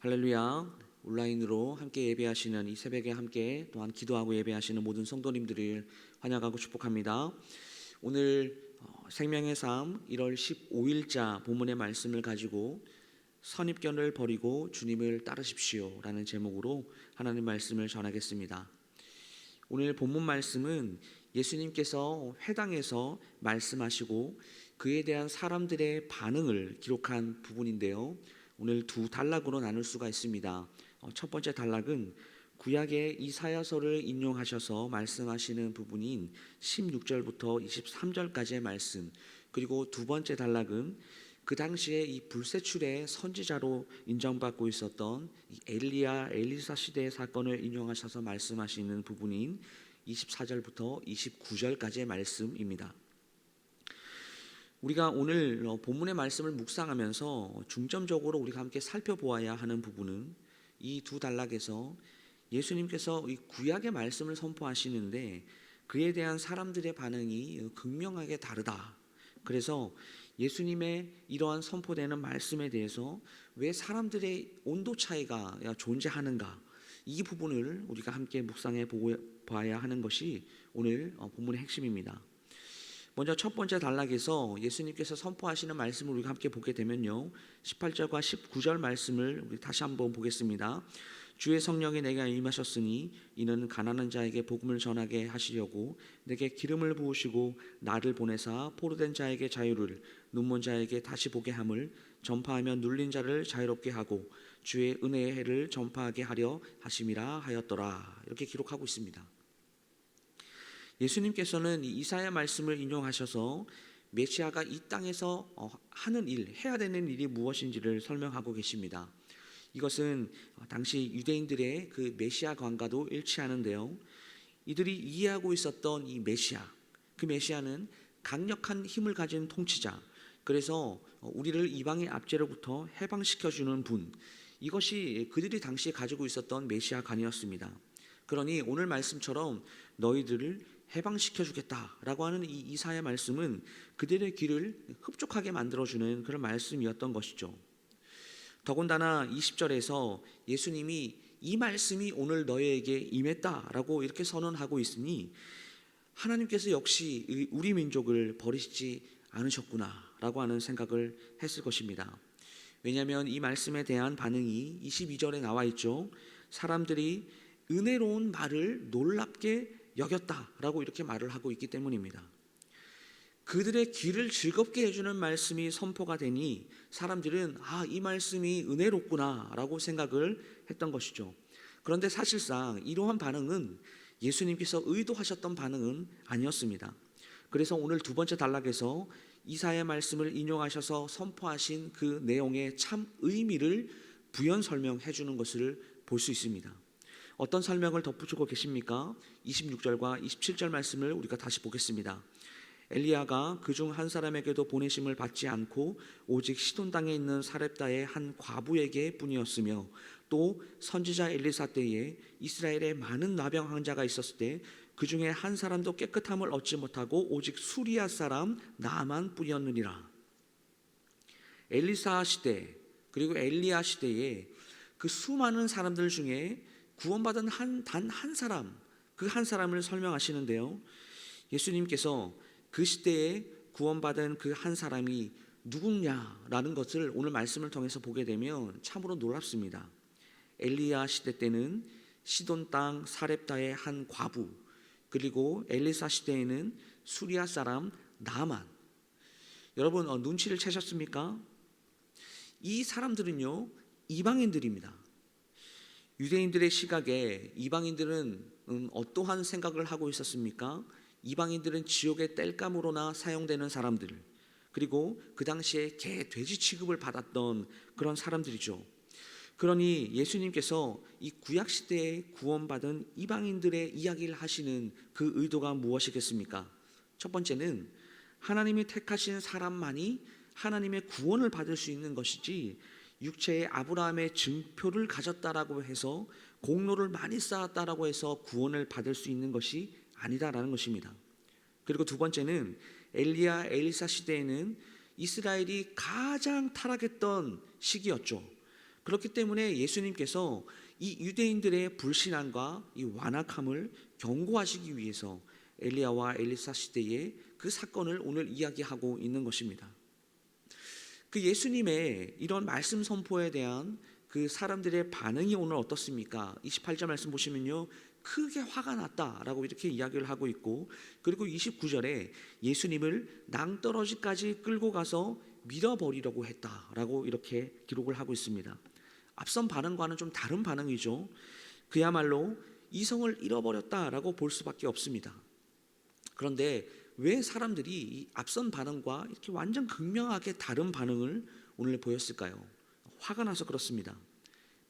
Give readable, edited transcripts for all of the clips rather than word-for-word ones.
할렐루야. 온라인으로 함께 예배하시는 이 새벽에 함께 또한 기도하고 예배하시는 모든 성도님들을 환영하고 축복합니다. 오늘 생명의 삶 1월 15일자 본문의 말씀을 가지고 선입견을 버리고 주님을 따르십시오 라는 제목으로 하나님 말씀을 전하겠습니다. 오늘 본문 말씀은 예수님께서 회당에서 말씀하시고 그에 대한 사람들의 반응을 기록한 부분인데요. 오늘 두 단락으로 나눌 수가 있습니다. 첫 번째 단락은 구약의 이사야서를 인용하셔서 말씀하시는 부분인 16절부터 23절까지의 말씀, 그리고 두 번째 단락은 그 당시에 이 불세출의 선지자로 인정받고 있었던 엘리야, 엘리사 시대의 사건을 인용하셔서 말씀하시는 부분인 24절부터 29절까지의 말씀입니다. 우리가 오늘 본문의 말씀을 묵상하면서 중점적으로 우리가 함께 살펴보아야 하는 부분은 이 두 단락에서 예수님께서 이 구약의 말씀을 선포하시는데 그에 대한 사람들의 반응이 극명하게 다르다. 그래서 예수님의 이러한 선포되는 말씀에 대해서 왜 사람들의 온도 차이가 존재하는가, 이 부분을 우리가 함께 묵상해 봐야 하는 것이 오늘 본문의 핵심입니다. 먼저 첫 번째 단락에서 예수님께서 선포하시는 말씀을 우리가 함께 보게 되면요, 18절과 19절 말씀을 우리 다시 한번 보겠습니다. 주의 성령이 내게 임하셨으니 이는 가난한 자에게 복음을 전하게 하시려고 내게 기름을 부으시고 나를 보내사 포로된 자에게 자유를, 눈먼 자에게 다시 보게 함을, 전파하며 눌린 자를 자유롭게 하고 주의 은혜의 해를 전파하게 하려 하심이라 하였더라. 이렇게 기록하고 있습니다. 예수님께서는 이사야 말씀을 인용하셔서 메시아가 이 땅에서 하는 일, 해야 되는 일이 무엇인지를 설명하고 계십니다. 이것은 당시 유대인들의 그 메시아관과도 일치하는데요. 이들이 이해하고 있었던 이 메시아, 그 메시아는 강력한 힘을 가진 통치자, 그래서 우리를 이방의 압제로부터 해방시켜주는 분, 이것이 그들이 당시에 가지고 있었던 메시아관이었습니다. 그러니 오늘 말씀처럼 너희들을 해방시켜 주겠다라고 하는 이 이사야 말씀은 그들의 귀를 흡족하게 만들어주는 그런 말씀이었던 것이죠. 더군다나 20절에서 예수님이 이 말씀이 오늘 너희에게 임했다라고 이렇게 선언하고 있으니 하나님께서 역시 우리 민족을 버리시지 않으셨구나라고 하는 생각을 했을 것입니다. 왜냐하면 이 말씀에 대한 반응이 22절에 나와 있죠. 사람들이 은혜로운 말을 놀랍게 여겼다라고 이렇게 말을 하고 있기 때문입니다. 그들의 귀를 즐겁게 해주는 말씀이 선포가 되니 사람들은 이 말씀이 은혜롭구나라고 생각을 했던 것이죠. 그런데 사실상 이러한 반응은 예수님께서 의도하셨던 반응은 아니었습니다. 그래서 오늘 두 번째 단락에서 이사야 말씀을 인용하셔서 선포하신 그 내용의 참 의미를 부연 설명해 주는 것을 볼 수 있습니다. 어떤 설명을 덧붙이고 계십니까? 26절과 27절 말씀을 우리가 다시 보겠습니다. 엘리야가 그중 한 사람에게도 보내심을 받지 않고 오직 시돈 땅에 있는 사렙다의 한 과부에게 뿐이었으며 또 선지자 엘리사 때에 이스라엘에 많은 나병 환자가 있었을 때 그중에 한 사람도 깨끗함을 얻지 못하고 오직 수리아 사람 나만 뿐이었느니라. 엘리사 시대 그리고 엘리야 시대에 그 수많은 사람들 중에 구원받은 단 한 사람, 그 한 사람을 설명하시는데요. 예수님께서 그 시대에 구원받은 그 한 사람이 누구냐라는 것을 오늘 말씀을 통해서 보게 되면 참으로 놀랍습니다. 엘리야 시대 때는 시돈 땅 사렙다의 한 과부, 그리고 엘리사 시대에는 수리아 사람 나만. 여러분 눈치를 채셨습니까? 이 사람들은요 이방인들입니다. 유대인들의 시각에 이방인들은 어떠한 생각을 하고 있었습니까? 이방인들은 지옥의 땔감으로나 사용되는 사람들, 그리고 그 당시에 개, 돼지 취급을 받았던 그런 사람들이죠. 그러니 예수님께서 이 구약시대에 구원받은 이방인들의 이야기를 하시는 그 의도가 무엇이겠습니까? 첫 번째는 하나님이 택하신 사람만이 하나님의 구원을 받을 수 있는 것이지 육체의 아브라함의 증표를 가졌다라고 해서 공로를 많이 쌓았다라고 해서 구원을 받을 수 있는 것이 아니다라는 것입니다. 그리고 두 번째는 엘리야, 엘리사 시대에는 이스라엘이 가장 타락했던 시기였죠. 그렇기 때문에 예수님께서 이 유대인들의 불신앙과 이 완악함을 경고하시기 위해서 엘리야와 엘리사 시대의 그 사건을 오늘 이야기하고 있는 것입니다. 그 예수님의 이런 말씀 선포에 대한 그 사람들의 반응이 오늘 어떻습니까? 28절 말씀 보시면요, 크게 화가 났다라고 이렇게 이야기를 하고 있고, 그리고 29절에 예수님을 낭떠러지까지 끌고 가서 밀어버리려고 했다라고 이렇게 기록을 하고 있습니다. 앞선 반응과는 좀 다른 반응이죠. 그야말로 이성을 잃어버렸다라고 볼 수밖에 없습니다. 그런데 왜 사람들이 이 앞선 반응과 이렇게 완전 극명하게 다른 반응을 오늘 보였을까요? 화가 나서 그렇습니다.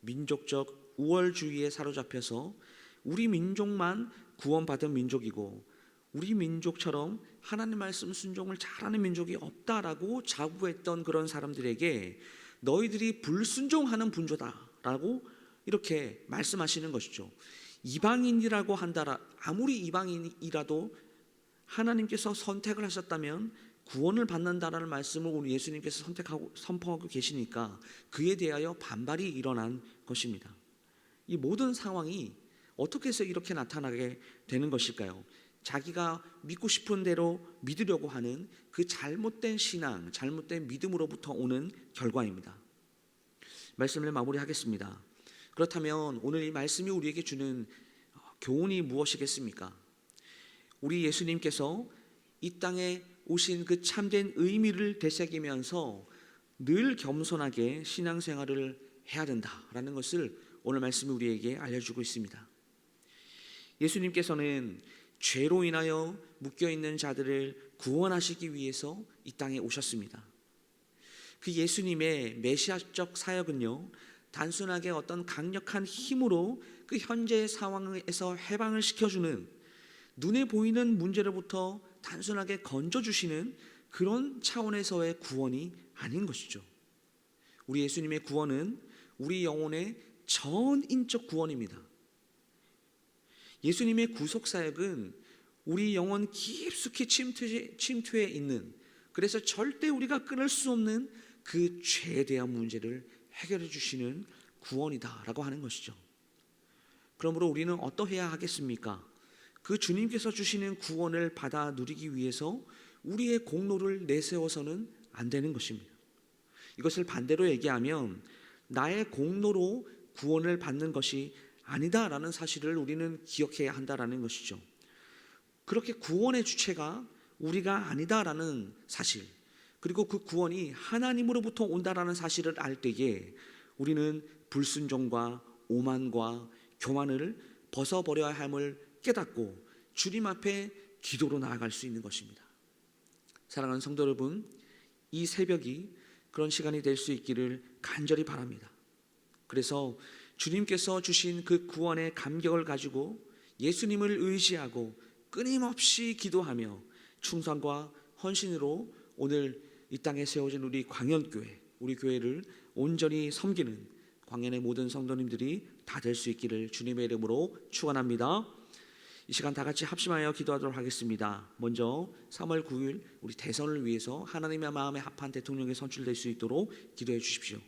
민족적 우월주의에 사로잡혀서 우리 민족만 구원받은 민족이고 우리 민족처럼 하나님 말씀 순종을 잘하는 민족이 없다라고 자부했던 그런 사람들에게 너희들이 불순종하는 분조다라고 이렇게 말씀하시는 것이죠. 이방인이라고 한다라, 아무리 이방인이라도 하나님께서 선택을 하셨다면 구원을 받는다라는 말씀을 우리 예수님께서 선택하고 선포하고 계시니까 그에 대하여 반발이 일어난 것입니다. 이 모든 상황이 어떻게 해서 이렇게 나타나게 되는 것일까요? 자기가 믿고 싶은 대로 믿으려고 하는 그 잘못된 신앙, 잘못된 믿음으로부터 오는 결과입니다. 말씀을 마무리하겠습니다. 그렇다면 오늘 이 말씀이 우리에게 주는 교훈이 무엇이겠습니까? 우리 예수님께서 이 땅에 오신 그 참된 의미를 되새기면서 늘 겸손하게 신앙생활을 해야 된다라는 것을 오늘 말씀이 우리에게 알려주고 있습니다. 예수님께서는 죄로 인하여 묶여있는 자들을 구원하시기 위해서 이 땅에 오셨습니다. 그 예수님의 메시아적 사역은요, 단순하게 어떤 강력한 힘으로 그 현재의 상황에서 해방을 시켜주는, 눈에 보이는 문제로부터 단순하게 건져주시는 그런 차원에서의 구원이 아닌 것이죠. 우리 예수님의 구원은 우리 영혼의 전인적 구원입니다. 예수님의 구속사역은 우리 영혼 깊숙이 침투해 있는, 그래서 절대 우리가 끊을 수 없는 그 죄에 대한 문제를 해결해 주시는 구원이다라고 하는 것이죠. 그러므로 우리는 어떠해야 하겠습니까? 그 주님께서 주시는 구원을 받아 누리기 위해서 우리의 공로를 내세워서는 안 되는 것입니다. 이것을 반대로 얘기하면 나의 공로로 구원을 받는 것이 아니다라는 사실을 우리는 기억해야 한다라는 것이죠. 그렇게 구원의 주체가 우리가 아니다라는 사실, 그리고 그 구원이 하나님으로부터 온다라는 사실을 알 때에 우리는 불순종과 오만과 교만을 벗어버려야 함을 깨닫고 주님 앞에 기도로 나아갈 수 있는 것입니다. 사랑하는 성도 여러분, 이 새벽이 그런 시간이 될 수 있기를 간절히 바랍니다. 그래서 주님께서 주신 그 구원의 감격을 가지고 예수님을 의지하고 끊임없이 기도하며 충성과 헌신으로 오늘 이 땅에 세워진 우리 광연교회, 우리 교회를 온전히 섬기는 광연의 모든 성도님들이 다 될 수 있기를 주님의 이름으로 축원합니다. 이 시간 다 같이 합심하여 기도하도록 하겠습니다. 먼저 3월 9일 우리 대선을 위해서 하나님의 마음에 합한 대통령이 선출될 수 있도록 기도해 주십시오.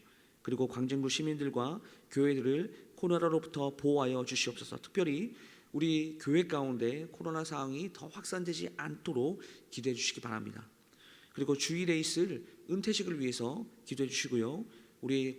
그리고 광진구 시민들과 교회들을 코로나로부터 보호하여 주시옵소서. 특별히 우리 교회 가운데 코로나 상황이 더 확산되지 않도록 기도해 주시기 바랍니다. 그리고 주일에 있을 은퇴식을 위해서 기도해 주시고요. 우리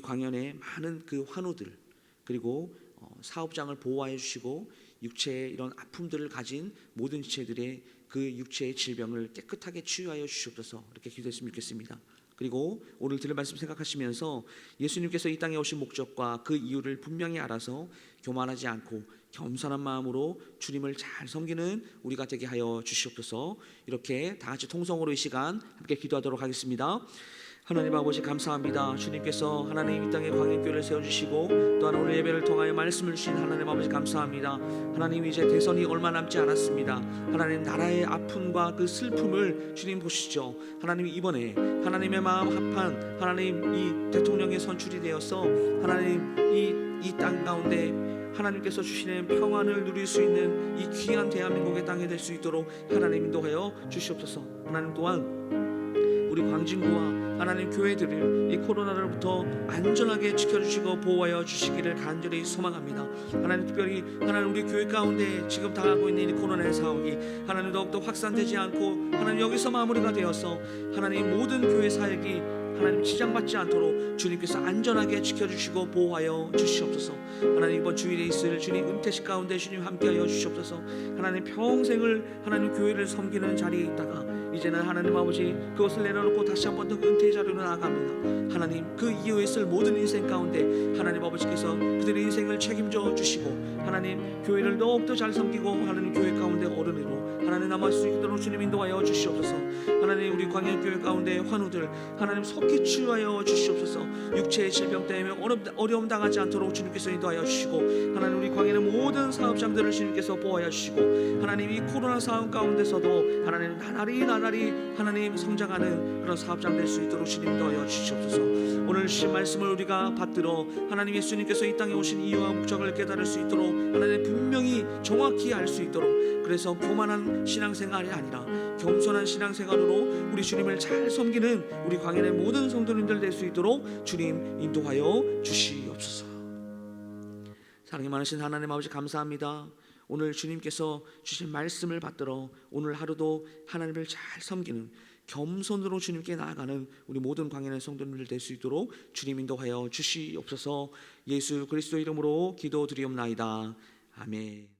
광연의 많은 그 환우들, 그리고 사업장을 보호하여 주시고 육체의 이런 아픔들을 가진 모든 지체들의 그 육체의 질병을 깨끗하게 치유하여 주시옵소서. 이렇게 기도했으면 좋겠습니다. 그리고 오늘 들을 말씀 생각하시면서 예수님께서 이 땅에 오신 목적과 그 이유를 분명히 알아서 교만하지 않고 겸손한 마음으로 주님을 잘 섬기는 우리가 되게 하여 주시옵소서. 이렇게 다 같이 통성으로 이 시간 함께 기도하도록 하겠습니다. 하나님 아버지 감사합니다. 주님께서 하나님 이 땅에 광연교회를 세워주시고 또한 오늘 예배를 통하여 말씀을 주신 하나님 아버지 감사합니다. 하나님 이제 대선이 얼마 남지 않았습니다. 하나님 나라의 아픔과 그 슬픔을 주님 보시죠. 하나님 이번에 하나님의 마음 합한 하나님 이 대통령이 선출이 되어서 하나님 이 땅 가운데 하나님께서 주시는 평안을 누릴 수 있는 이 귀한 대한민국의 땅이 될 수 있도록 하나님 인도하여 주시옵소서. 하나님 또한 우리 광진구와 하나님 교회들을 이 코로나로부터 안전하게 지켜주시고 보호하여 주시기를 간절히 소망합니다. 하나님 특별히 하나님 우리 교회 가운데 지금 당하고 있는 이 코로나의 상황이 하나님 더욱더 확산되지 않고 하나님 여기서 마무리가 되어서 하나님 모든 교회 사역이 하나님 지장받지 않도록 주님께서 안전하게 지켜주시고 보호하여 주시옵소서. 하나님 이번 주일에 있을 주님 은퇴식 가운데 주님 함께하여 주시옵소서. 하나님 평생을 하나님 교회를 섬기는 자리에 있다가 이제는 하나님 아버지 그것을 내려놓고 다시 한번 더 은퇴의 자리로 나아갑니다. 하나님 그 이후에 있을 모든 인생 가운데 하나님 아버지께서 그들의 인생을 책임져 주시고 하나님 교회를 더욱더 잘 섬기고 하나님 교회 가운데 어른으로 하나님 남을 수 있도록 주님 인도하여 주시옵소서. 하나님 우리 광야교회 가운데 환우들 하나님 속히 치유하여 주시옵소서. 육체의 질병 때문에 어려움 당하지 않도록 주님께서 인도하여 주시고 하나님 우리 광야의 모든 사업장들을 주님께서 보호하여 주시고 하나님 이 코로나 상황 가운데서도 하나님 나날이 하나님 성장하는 그런 사업장 될 수 있도록 주님 인도하여 주시옵소서. 오늘 주신 말씀을 우리가 받들어 하나님 예수님께서 이 땅에 오신 이유와 목적을 깨달을 수 있도록 하나님 분명히 정확히 알 수 있도록 그래서 교만한 신앙생활이 아니라 겸손한 신앙생활으로 우리 주님을 잘 섬기는 우리 광야의 모든 성도님들 될 수 있도록 주님 인도하여 주시옵소서. 사랑이 많으신 하나님 아버지 감사합니다. 오늘 주님께서 주신 말씀을 받들어 오늘 하루도 하나님을 잘 섬기는 겸손으로 주님께 나아가는 우리 모든 광야의 성도님들 될 수 있도록 주님 인도하여 주시옵소서. 예수 그리스도 이름으로 기도드리옵나이다. 아멘.